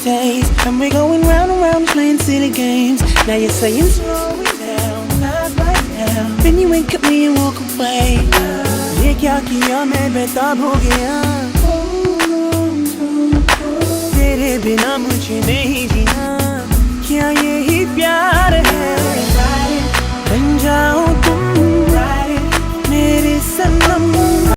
days, and we're going round and round playing silly games. Now you're saying slow it down, not right now. Then you wink at me and walk away. ये क्या किया मैं बेताब हो गया, तेरे बिना मुझे नहीं जीना, क्या यही प्यार है? बन जाऊं